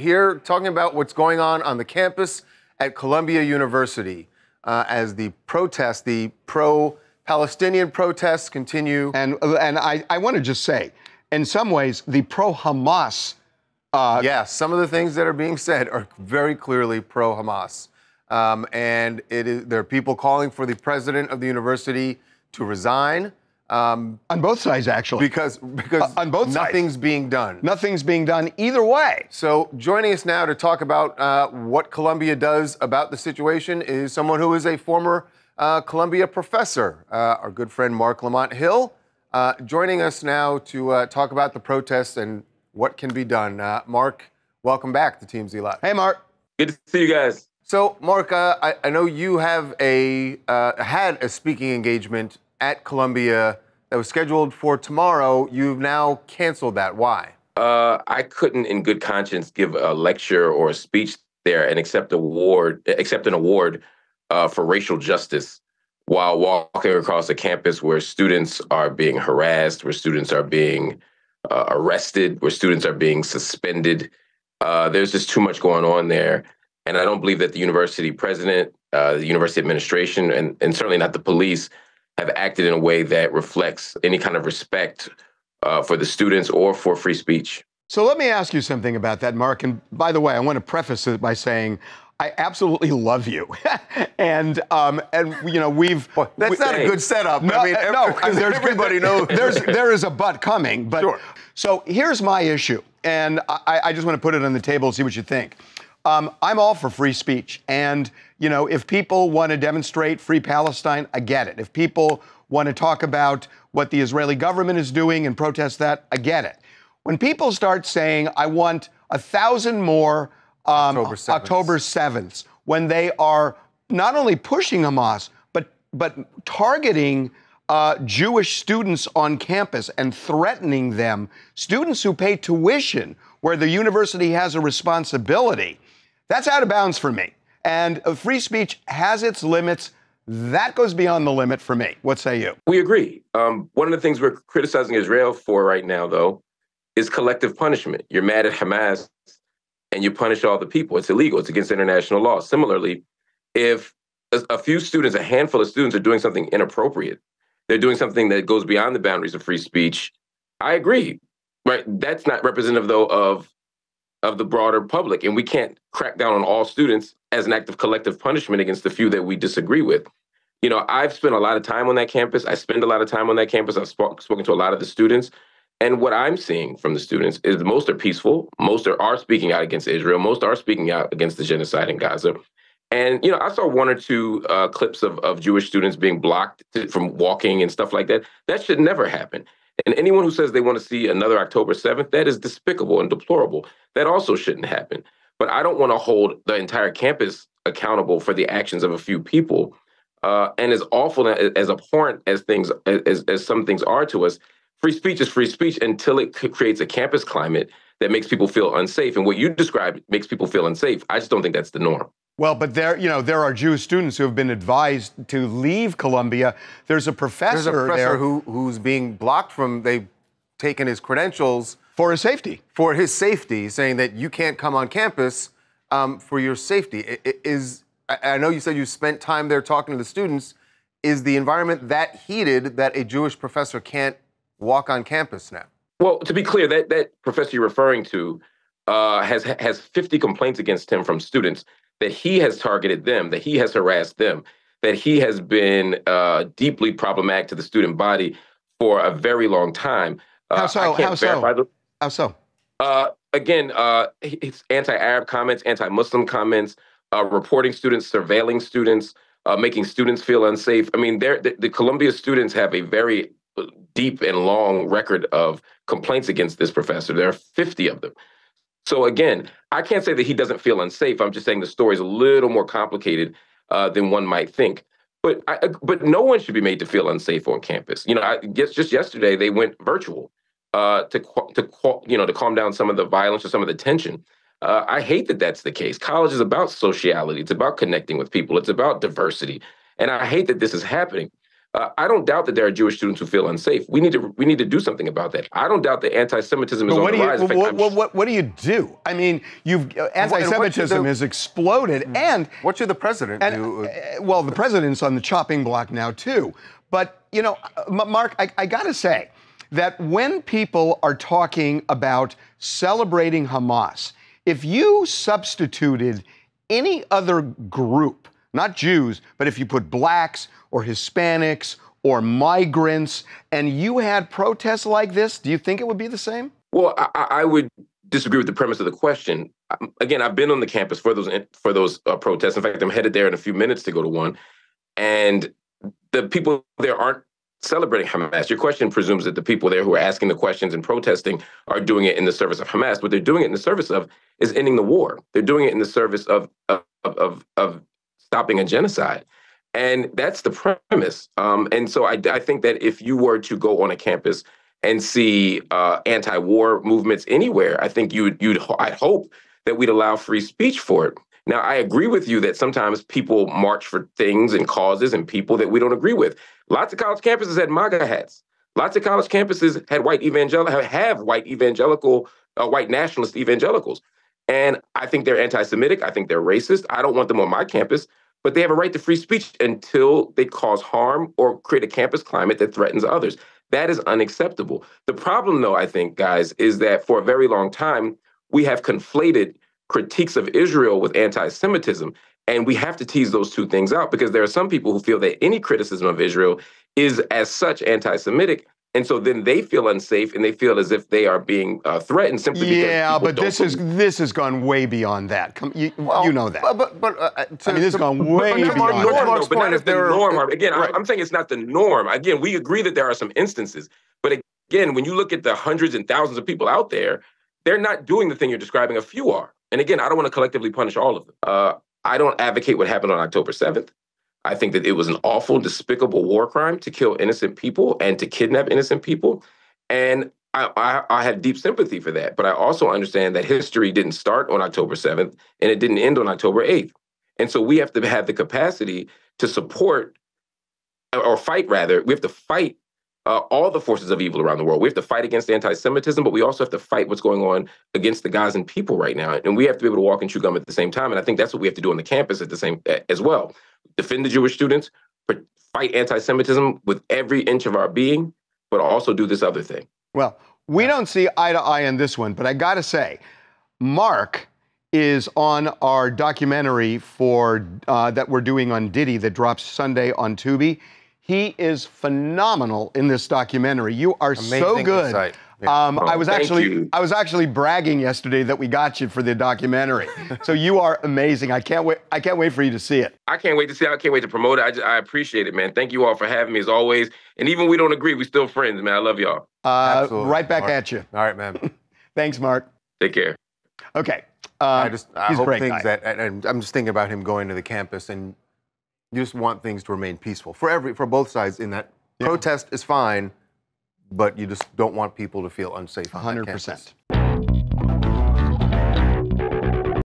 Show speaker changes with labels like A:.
A: here talking about what's going on the campus at Columbia University as the protests, the pro-Palestinian protests continue.
B: And I want to just say, in some ways, the pro-Hamas.
A: Yes, some of the things that are being said are very clearly pro-Hamas. And there are people calling for the president of the university to resign.
B: On both sides, actually.
A: Because
B: on both
A: nothing's
B: sides.
A: being done.
B: Nothing's being done either way.
A: So joining us now to talk about what Columbia does about the situation is someone who is a former Columbia professor, our good friend Marc Lamont Hill, joining us now to talk about the protests and what can be done. Marc, welcome back to TMZ Live.
B: Hey, Marc.
C: Good to see you guys.
A: So, Marc, I know you have had a speaking engagement at Columbia that was scheduled for tomorrow. You've now canceled that. Why?
C: I couldn't, in good conscience, give a lecture or a speech there and accept an award for racial justice while walking across a campus where students are being harassed, where students are being arrested, where students are being suspended. There's just too much going on there. And I don't believe that the university president, the university administration, and certainly not the police have acted in a way that reflects any kind of respect for the students or for free speech.
B: So let me ask you something about that, Marc. And by the way, I want to preface it by saying I absolutely love you. and you know,
A: that's not a good setup.
B: No,
A: I mean,
B: everybody knows there is a but coming. But
A: sure.
B: So here's my issue, and I just want to put it on the table and see what you think. I'm all for free speech. And, you know, if people want to demonstrate free Palestine, I get it. If people want to talk about what the Israeli government is doing and protest that, I get it. When people start saying, I want 1,000 more October 7th, when they are not only pushing Hamas, but targeting Jewish students on campus and threatening them, students who pay tuition where the university has a responsibility, that's out of bounds for me. And free speech has its limits. That goes beyond the limit for me. What say you?
C: We agree. One of the things we're criticizing Israel for right now, though, is collective punishment. You're mad at Hamas and you punish all the people. It's illegal. It's against international law. Similarly, if a few students, a handful of students are doing something inappropriate, they're doing something that goes beyond the boundaries of free speech, I agree. Right? That's not representative, though, of the broader public. And we can't crack down on all students as an act of collective punishment against the few that we disagree with. You know, I've spent a lot of time on that campus. I spend a lot of time on that campus. I've spoken to a lot of the students. And what I'm seeing from the students is most are peaceful. Most are speaking out against Israel. Most are speaking out against the genocide in Gaza. And, you know, I saw one or two clips of Jewish students being blocked from walking and stuff like that. That should never happen. And anyone who says they want to see another October 7th, that is despicable and deplorable. That also shouldn't happen. But I don't want to hold the entire campus accountable for the actions of a few people. And as awful, as abhorrent as some things are to us, free speech is free speech until it creates a campus climate that makes people feel unsafe. And what you described makes people feel unsafe. I just don't think that's the norm.
B: Well, but there are Jewish students who have been advised to leave Columbia. There's a professor there
A: who's being blocked from. They've taken his credentials
B: for his safety.
A: For his safety, saying that you can't come on campus for your safety. I know you said you spent time there talking to the students. Is the environment that heated that a Jewish professor can't walk on campus now?
C: Well, to be clear, that professor you're referring to has 50 complaints against him from students that he has targeted them, that he has harassed them, that he has been deeply problematic to the student body for a very long time.
B: How so? How so?
C: Again, it's anti-Arab comments, anti-Muslim comments, reporting students, surveilling students, making students feel unsafe. I mean, the Columbia students have a very deep and long record of complaints against this professor. There are 50 of them. So again, I can't say that he doesn't feel unsafe. I'm just saying the story is a little more complicated than one might think. But no one should be made to feel unsafe on campus. You know, just yesterday they went virtual to calm down some of the violence or some of the tension. I hate that that's the case. College is about sociality. It's about connecting with people. It's about diversity. And I hate that this is happening. I don't doubt that there are Jewish students who feel unsafe. We need to do something about that. I don't doubt that anti-Semitism is on the rise.
B: What do you do? I mean, anti-Semitism has exploded, and
A: what should the president do?
B: Well, the president's on the chopping block now too. But you know, Mark, I got to say that when people are talking about celebrating Hamas, if you substituted any other group, not Jews, but if you put blacks or Hispanics or migrants, and you had protests like this, do you think it would be the same?
C: Well, I would disagree with the premise of the question. Again, I've been on the campus for those protests. In fact, I'm headed there in a few minutes to go to one. And the people there aren't celebrating Hamas. Your question presumes that the people there who are asking the questions and protesting are doing it in the service of Hamas. What they're doing it in the service of is ending the war. They're doing it in the service of stopping a genocide. And that's the premise. And so I think that if you were to go on a campus and see anti-war movements anywhere, I think I'd hope that we'd allow free speech for it. Now, I agree with you that sometimes people march for things and causes and people that we don't agree with. Lots of college campuses had MAGA hats. Lots of college campuses had white nationalist evangelicals. And I think they're anti-Semitic. I think they're racist. I don't want them on my campus, but they have a right to free speech until they cause harm or create a campus climate that threatens others. That is unacceptable. The problem, though, I think, guys, is that for a very long time, we have conflated critiques of Israel with anti-Semitism. And we have to tease those two things out because there are some people who feel that any criticism of Israel is as such anti-Semitic. And so then they feel unsafe and they feel as if they are being threatened simply because
B: but this has gone way beyond that. You know that. This has gone way beyond that.
C: But not as the norm. Again, right. I'm saying it's not the norm. Again, we agree that there are some instances. But again, when you look at the hundreds and thousands of people out there, they're not doing the thing you're describing. A few are. And again, I don't want to collectively punish all of them. I don't advocate what happened on October 7th. I think that it was an awful, despicable war crime to kill innocent people and to kidnap innocent people. And I have deep sympathy for that. But I also understand that history didn't start on October 7th and it didn't end on October 8th. And so we have to have the capacity to support or fight, rather. We have to fight all the forces of evil around the world. We have to fight against anti-Semitism, but we also have to fight what's going on against the Gazan people right now. And we have to be able to walk and chew gum at the same time. And I think that's what we have to do on the campus as well. Defend the Jewish students, fight anti-Semitism with every inch of our being, but also do this other thing.
B: Well, we don't see eye to eye on this one, but I got to say, Mark is on our documentary that we're doing on Diddy that drops Sunday on Tubi. He is phenomenal in this documentary. You are so good.
A: Yeah.
B: I was actually bragging yesterday that we got you for the documentary. So you are amazing. I can't wait for you to see it.
C: I can't wait to see it. I can't wait to promote it. I appreciate it, man. Thank you all for having me as always. And even we don't agree, we still friends, man. I love y'all.
B: Right back
A: Mark.
B: at you.
A: All right, man.
B: Thanks, Mark.
C: Take care.
B: Okay.
A: I
B: he's
A: hope
B: a great
A: things
B: guy.
A: and I'm just thinking about him going to the campus, and you just want things to remain peaceful for both sides. In that protest is fine, but you just don't want people to feel unsafe on
B: 100%.
A: that campus.